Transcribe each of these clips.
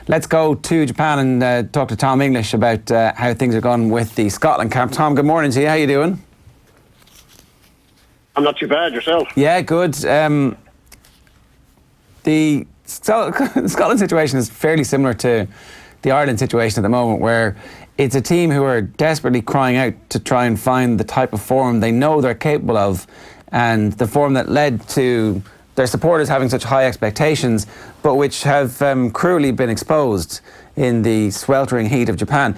Let's go to Japan and talk to Tom English about how things are going with the Scotland camp. Tom, good morning to you. How you doing? I'm not too bad. Yourself? Yeah, good. The Scotland situation is fairly similar to the Ireland situation at the moment, where it's a team who are desperately crying out to try and find the type of form they know they're capable of, and the form that led to their supporters having such high expectations, but which have cruelly been exposed in the sweltering heat of Japan.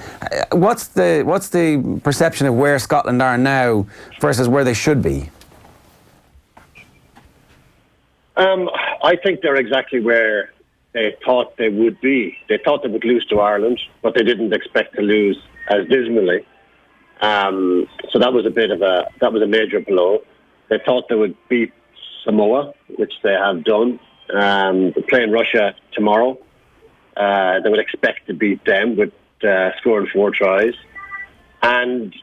What's the perception of where Scotland are now versus where they should be? I think they're exactly where they thought they would be. They thought they would lose to Ireland, but they didn't expect to lose as dismally. So that was a major blow. They thought they would beat Samoa, which they have done. They're playing Russia tomorrow. They would expect to beat them with scoring 4 tries. And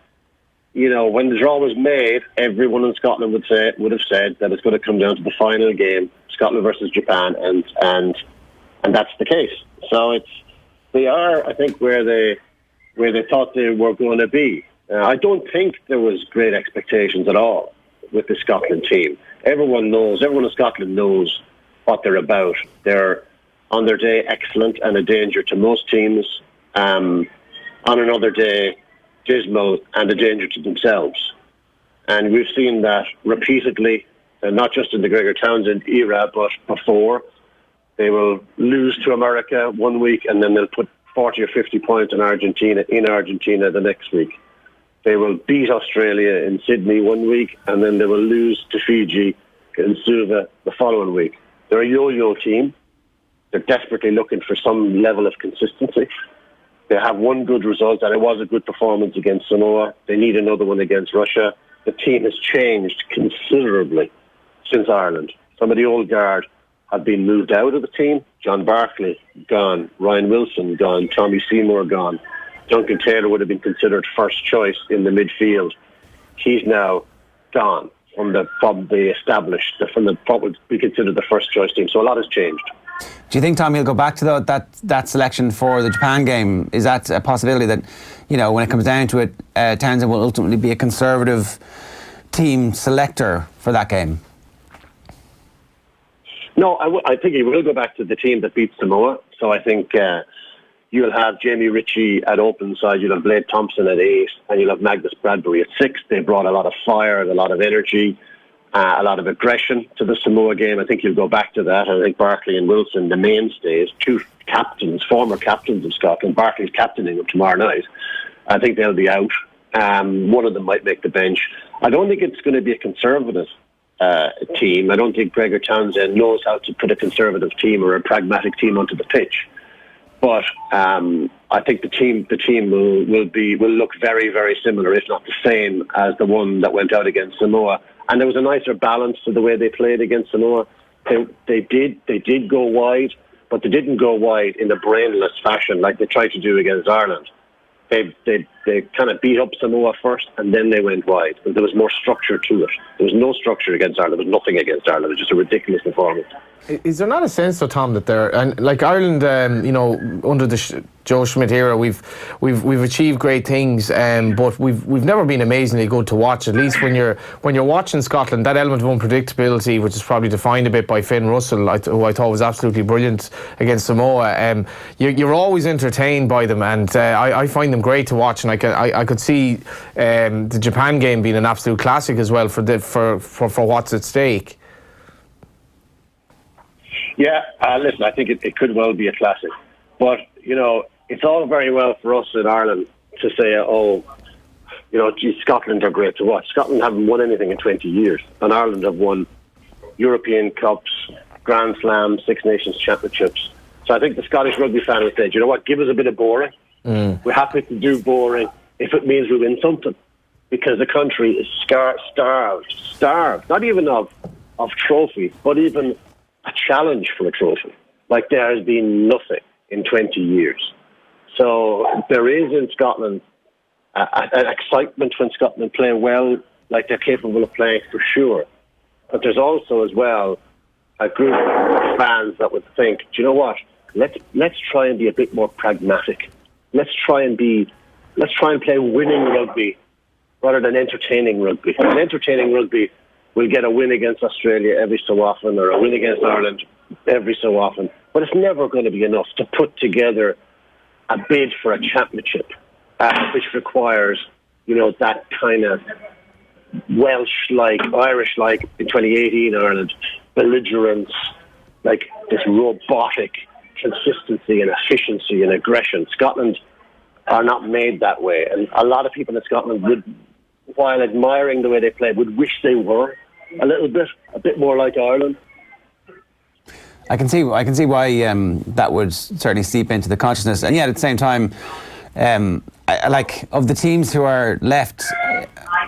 you know, when the draw was made, everyone in Scotland would have said that it's going to come down to the final game, Scotland versus Japan, and that's the case. So they are, I think, where they thought they were going to be. I don't think there was great expectations at all with the Scotland team. Everyone in Scotland knows what they're about. They're on their day excellent and a danger to most teams. On another day, dismal and a danger to themselves. And we've seen that repeatedly, not just in the Gregor Townsend era, but before. They will lose to America one week and then they'll put 40 or 50 points in Argentina the next week. They will beat Australia in Sydney one week and then they will lose to Fiji in Suva the following week. They're a yo-yo team. They're desperately looking for some level of consistency. They have one good result, and it was a good performance against Samoa. They need another one against Russia. The team has changed considerably since Ireland. Some of the old guard have been moved out of the team. John Barclay, gone. Ryan Wilson, gone. Tommy Seymour, gone. Duncan Taylor would have been considered first choice in the midfield. He's now gone from what would be considered the first choice team. So a lot has changed. Do you think, Tom, he'll go back to that selection for the Japan game? Is that a possibility that, you know, when it comes down to it, Townsend will ultimately be a conservative team selector for that game? No, I think he will go back to the team that beat Samoa. So I think you'll have Jamie Ritchie at open side, you'll have Blade Thompson at 8, and you'll have Magnus Bradbury at 6. They brought a lot of fire, a lot of energy, a lot of aggression to the Samoa game. I think you'll go back to that. I think Barclay and Wilson, the mainstays, 2 captains, former captains of Scotland. Barclay's captaining them tomorrow night. I think they'll be out. One of them might make the bench. I don't think it's going to be a conservative team. I don't think Gregor Townsend knows how to put a conservative team or a pragmatic team onto the pitch. But I think the team will look very, very similar, if not the same, as the one that went out against Samoa. And there was a nicer balance to the way they played against Samoa. They did go wide, but they didn't go wide in a brainless fashion like they tried to do against Ireland. They kind of beat up Samoa first and then they went wide. But there was more structure to it. There was no structure against Ireland. There was nothing against Ireland. It was just a ridiculous performance. Is there not a sense, though, Tom, that they're, and like Ireland, you know, under the Joe Schmidt era, we've achieved great things, but we've never been amazingly good to watch. At least when you're watching Scotland, that element of unpredictability, which is probably defined a bit by Finn Russell, who I thought was absolutely brilliant against Samoa. You're always entertained by them, and I find them great to watch. And I could see the Japan game being an absolute classic as well for what's at stake. Yeah, listen, I think it could well be a classic. But, you know, it's all very well for us in Ireland to say, oh, you know, geez, Scotland are great to watch. Scotland haven't won anything in 20 years. And Ireland have won European Cups, Grand Slams, Six Nations Championships. So I think the Scottish rugby fan would say, you know what, give us a bit of boring. We're happy to do boring if it means we win something. Because the country is starved, not even of trophies, but even a challenge for a trophy. Like there has been nothing in 20 years. So there is in Scotland an excitement when Scotland play well, like they're capable of playing for sure. But there's also as well a group of fans that would think, do you know what? let's try and be a bit more pragmatic. Let's try and play winning rugby rather than entertaining rugby. And entertaining rugby will get a win against Australia every so often, or a win against Ireland every so often. But it's never going to be enough to put together a bid for a championship, which requires, that kind of Welsh-like, Irish-like in 2018 Ireland belligerence, like this robotic consistency and efficiency and aggression. Scotland are not made that way, and a lot of people in Scotland would, while admiring the way they play, would wish they were a bit more like Ireland. I can see why that would certainly seep into the consciousness, and yet at the same time, of the teams who are left,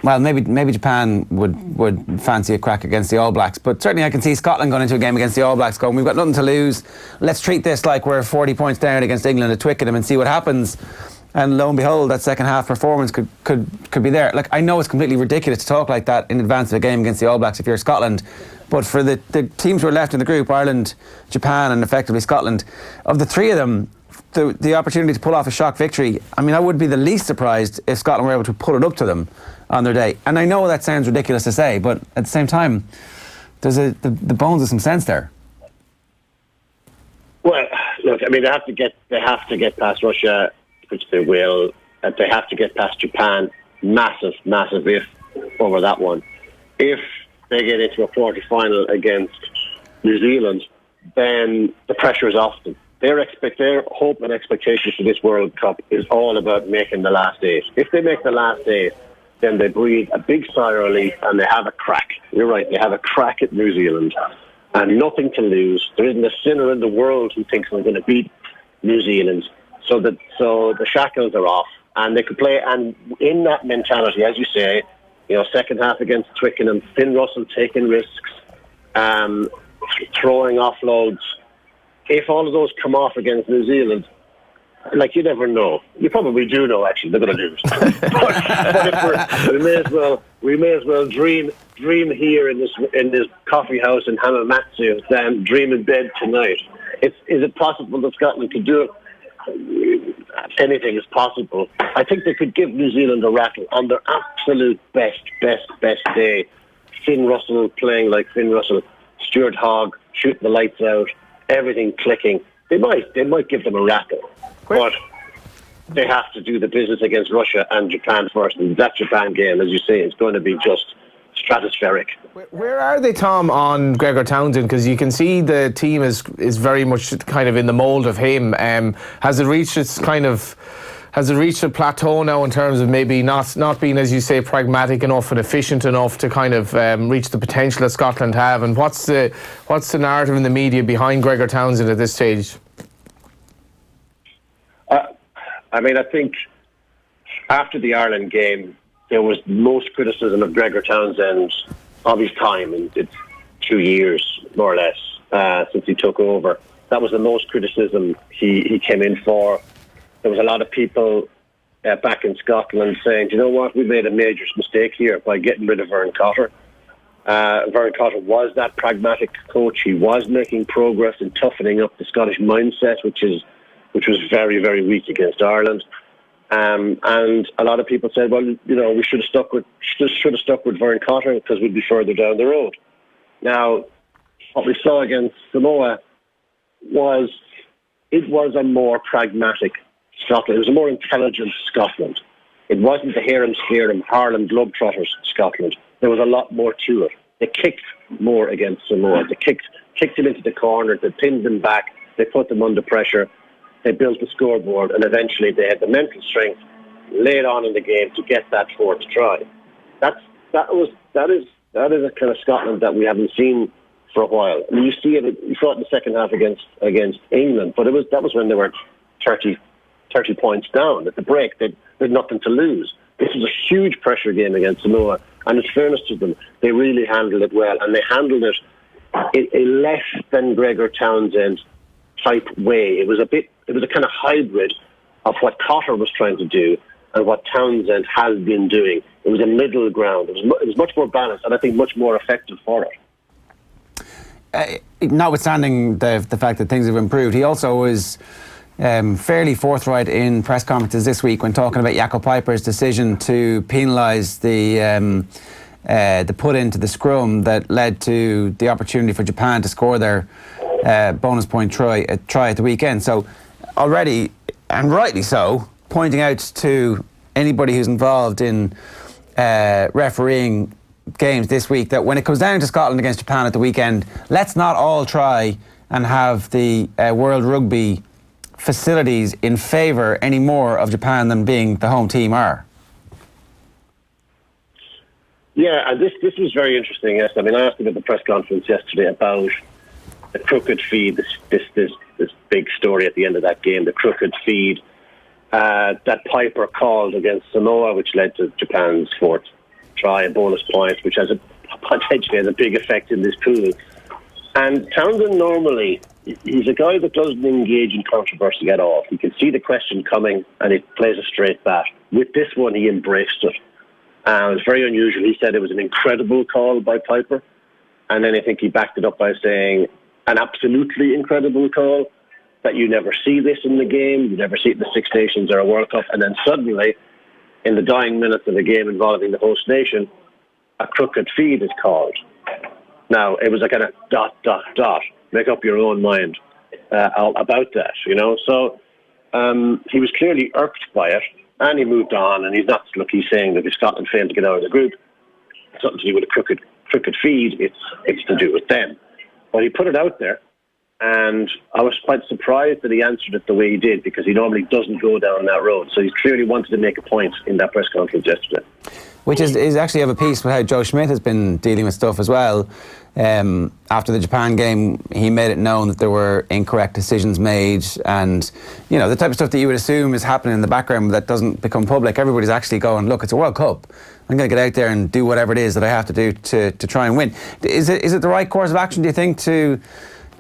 well, maybe Japan would fancy a crack against the All Blacks, but certainly I can see Scotland going into a game against the All Blacks going, we've got nothing to lose, let's treat this like we're 40 points down against England at Twickenham and see what happens. And lo and behold, that second half performance could be there. Like, I know it's completely ridiculous to talk like that in advance of a game against the All Blacks if you're Scotland, but for the teams who are left in the group, Ireland, Japan and effectively Scotland, of the three of them, the opportunity to pull off a shock victory, I mean, I would be the least surprised if Scotland were able to put it up to them on their day. And I know that sounds ridiculous to say, but at the same time, there's the bones of some sense there. Well, look, I mean, they have to get past Russia, which they will. They have to get past Japan. Massive if over that one. If they get into a quarter-final against New Zealand, then the pressure is off them. Their hope and expectation for this World Cup is all about making the last eight. If they make the last eight, then they breathe a big sigh of relief and they have a crack. You're right, they have a crack at New Zealand and nothing to lose. There isn't a sinner in the world who thinks they're going to beat New Zealand. So the shackles are off and they could play. And in that mentality, as you say, second half against Twickenham, Finn Russell taking risks, throwing offloads. If all of those come off against New Zealand, like, you never know. You probably do know, actually, they're going to lose. but we may as well dream here in this coffee house in Hamamatsu than dream in bed tonight. Is it possible that Scotland could do it? Anything is possible. I think they could give New Zealand a rattle on their absolute best day. Finn Russell playing like Finn Russell, Stuart Hogg shooting the lights out, everything clicking. They might give them a rattle, but they have to do the business against Russia and Japan first. And that Japan game, as you say, is going to be just stratospheric. Where are they, Tom, on Gregor Townsend? Because you can see the team is very much kind of in the mould of him. Has it reached a plateau now in terms of maybe not being, as you say, pragmatic enough and efficient enough to kind of reach the potential that Scotland have? And what's the narrative in the media behind Gregor Townsend at this stage? I mean, I think after the Ireland game, there was most criticism of Gregor Townsend of his time, and it's 2 years, more or less, since he took over. That was the most criticism he came in for. There was a lot of people back in Scotland saying, do you know what, we made a major mistake here by getting rid of Vern Cotter. Vern Cotter was that pragmatic coach. He was making progress in toughening up the Scottish mindset, which was very, very weak against Ireland. And a lot of people said, well, we should have stuck with Vern Cotter because we'd be further down the road. Now, what we saw against Samoa was a more pragmatic Scotland. It was a more intelligent Scotland. It wasn't the Harem Harlem Globetrotters Scotland. There was a lot more to it. They kicked more against Samoa. They kicked them into the corner. They pinned them back. They put them under pressure. They built the scoreboard, and eventually they had the mental strength laid on in the game to get that fourth try. That is a kind of Scotland that we haven't seen for a while. I mean, you saw it in the second half against England, but that was when they were 30 points down at the break. They had nothing to lose. This was a huge pressure game against Samoa, and in fairness to them, they really handled it well, and they handled it in a less than Gregor Townsend type way. It was a kind of hybrid of what Cotter was trying to do and what Townsend has been doing. It was a middle ground. It was much more balanced and I think much more effective for it. notwithstanding the fact that things have improved, he also was fairly forthright in press conferences this week when talking about Jakob Piper's decision to penalise the put into the scrum that led to the opportunity for Japan to score their bonus point try at the weekend. So already, and rightly so, pointing out to anybody who's involved in refereeing games this week that when it comes down to Scotland against Japan at the weekend, let's not all try and have the World Rugby facilities in favour any more of Japan than being the home team are. Yeah, and this was very interesting. Yes, I mean, I asked him at the press conference yesterday about the crooked feed. This big story at the end of that game, the crooked feed that Piper called against Samoa, which led to Japan's fourth try and bonus points, which has potentially has a big effect in this pool. And Townsend normally, he's a guy that doesn't engage in controversy at all. He can see the question coming and he plays a straight bat. With this one, he embraced it. It was very unusual. He said it was an incredible call by Piper. And then I think he backed it up by saying an absolutely incredible call, that you never see this in the game, you never see it in the Six Nations or a World Cup. And then suddenly, in the dying minutes of a game involving the host nation, a crooked feed is called. Now, it was a kind of ... Make up your own mind about that, you know. So he was clearly irked by it, and he moved on. And he's saying that if Scotland failed to get out of the group, it's something to do with a crooked feed. It's to do with them. But he put it out there, and I was quite surprised that he answered it the way he did, because he normally doesn't go down that road. So he clearly wanted to make a point in that press conference yesterday. Which is actually of a piece with how Joe Schmidt has been dealing with stuff as well. After the Japan game, he made it known that there were incorrect decisions made, and you know, the type of stuff that you would assume is happening in the background that doesn't become public. Everybody's actually going, look, it's a World Cup. I'm going to get out there and do whatever it is that I have to do to try and win. Is it the right course of action, do you think, to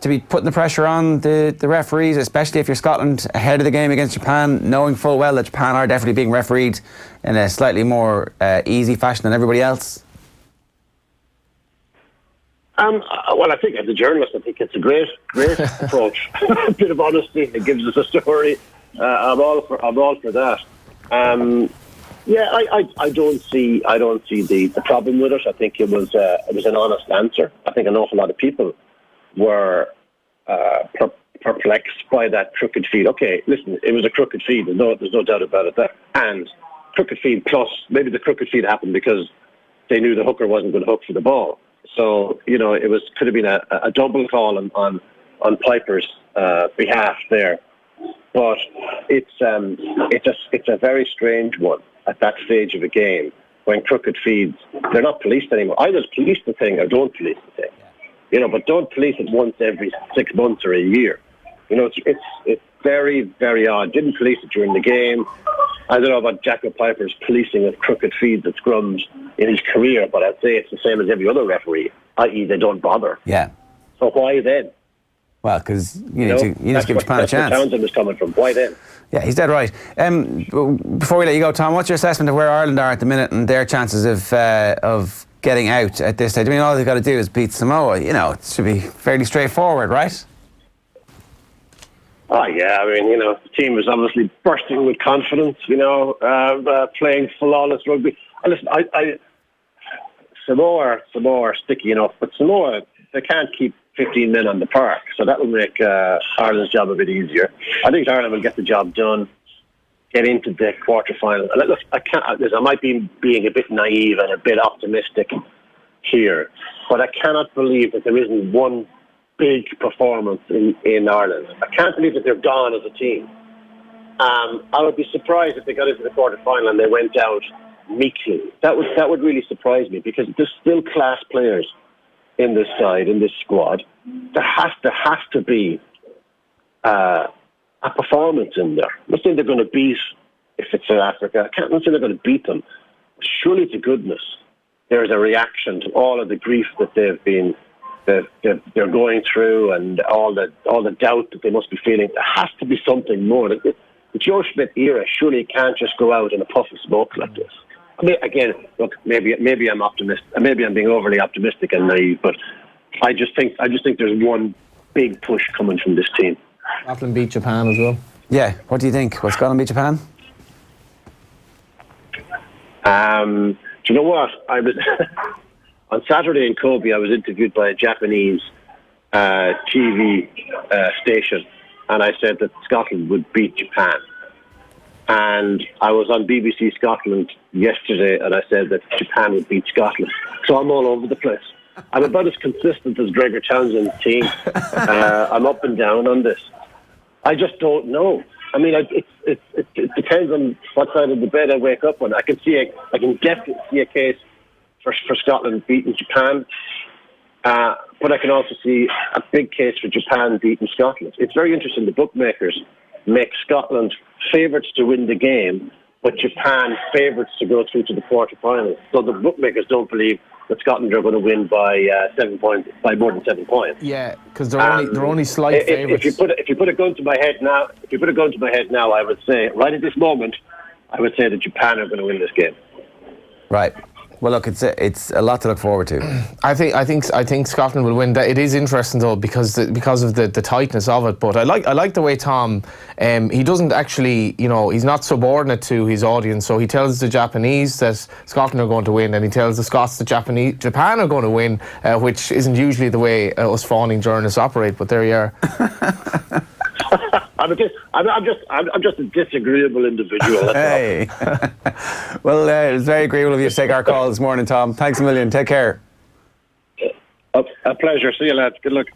be putting the pressure on the referees, especially if you're Scotland ahead of the game against Japan, knowing full well that Japan are definitely being refereed in a slightly more easy fashion than everybody else? Well, I think as a journalist, I think it's a great approach. A bit of honesty. It gives us a story. I'm all for that. Yeah, I don't see the problem with it. I think it was an honest answer. I think an awful lot of people were perplexed by that crooked feed. Okay, listen, it was a crooked feed. There's no doubt about it. And crooked feed plus maybe the crooked feed happened because they knew the hooker wasn't going to hook for the ball. So you know, could have been a double call on Piper's behalf there. But it's a very strange one at that stage of a game when crooked feeds, they're not policed anymore. Either police the thing or don't police the thing. You know, but don't police it once every 6 months or a year. You know, it's very, very odd. Didn't police it during the game. I don't know about Jakob Piper's policing of crooked feeds at scrums in his career, but I'd say it's the same as every other referee, i.e. they don't bother. Yeah. So why then? Well, because you need to give Japan a chance. That's where Townsend was coming from. Why then? Yeah, he's dead right. Before we let you go, Tom, what's your assessment of where Ireland are at the minute and their chances of getting out at this stage? I mean, all they've got to do is beat Samoa. You know, it should be fairly straightforward, right? Oh, yeah. I mean, you know, the team was obviously bursting with confidence, you know, playing flawless rugby. Listen, Samoa are sticky enough, but Samoa, they can't keep 15 men on the park, so that will make Ireland's job a bit easier. I think Ireland will get the job done, get into the quarterfinal. And look, I might be being a bit naive and a bit optimistic here, but I cannot believe that there isn't one big performance in Ireland. I can't believe that they're gone as a team. I would be surprised if they got into the quarterfinal and they went out meekly. That would really surprise me, because there's still class players in this side, in this squad. There has to be a performance in there. I'm not saying they're going to beat, if it's South Africa, I'm not saying they're going to beat them. Surely to goodness, there's a reaction to all of the grief that they're going through, and all the doubt that they must be feeling. There has to be something more. The Joe Schmidt era surely can't just go out in a puff of smoke like this. I mean, again, look, maybe I'm optimistic. Maybe I'm being overly optimistic and naive, but I just think there's one big push coming from this team. Scotland beat Japan as well. Yeah, what do you think? Will Scotland beat Japan? Do you know what? I was on Saturday in Kobe. I was interviewed by a Japanese TV station, and I said that Scotland would beat Japan. And I was on BBC Scotland yesterday, and I said that Japan would beat Scotland. So I'm all over the place. I'm about as consistent as Gregor Townsend's team. I'm up and down on this. I just don't know. I mean, it depends on what side of the bed I wake up on. I can definitely see a case for Scotland beating Japan, but I can also see a big case for Japan beating Scotland. It's very interesting. The bookmakers make Scotland favourites to win the game, but Japan favourites to go through to the quarterfinals. So the bookmakers don't believe that Scotland are going to win by 7 points, by more than 7 points. Yeah, because they're only slight favourites. If you put a gun to my head now, I would say right at this moment, I would say that Japan are going to win this game. Right. Well, look, it's a lot to look forward to. I think Scotland will win. It is interesting though because of the tightness of it. But I like the way Tom, he doesn't actually, he's not subordinate to his audience. So he tells the Japanese that Scotland are going to win, and he tells the Scots that Japan are going to win, which isn't usually the way us fawning journalists operate. But there you are. I'm just a disagreeable individual. Hey. Well, it was very agreeable of you to take our call this morning, Tom. Thanks a million. Take care. A pleasure. See you, lads. Good luck.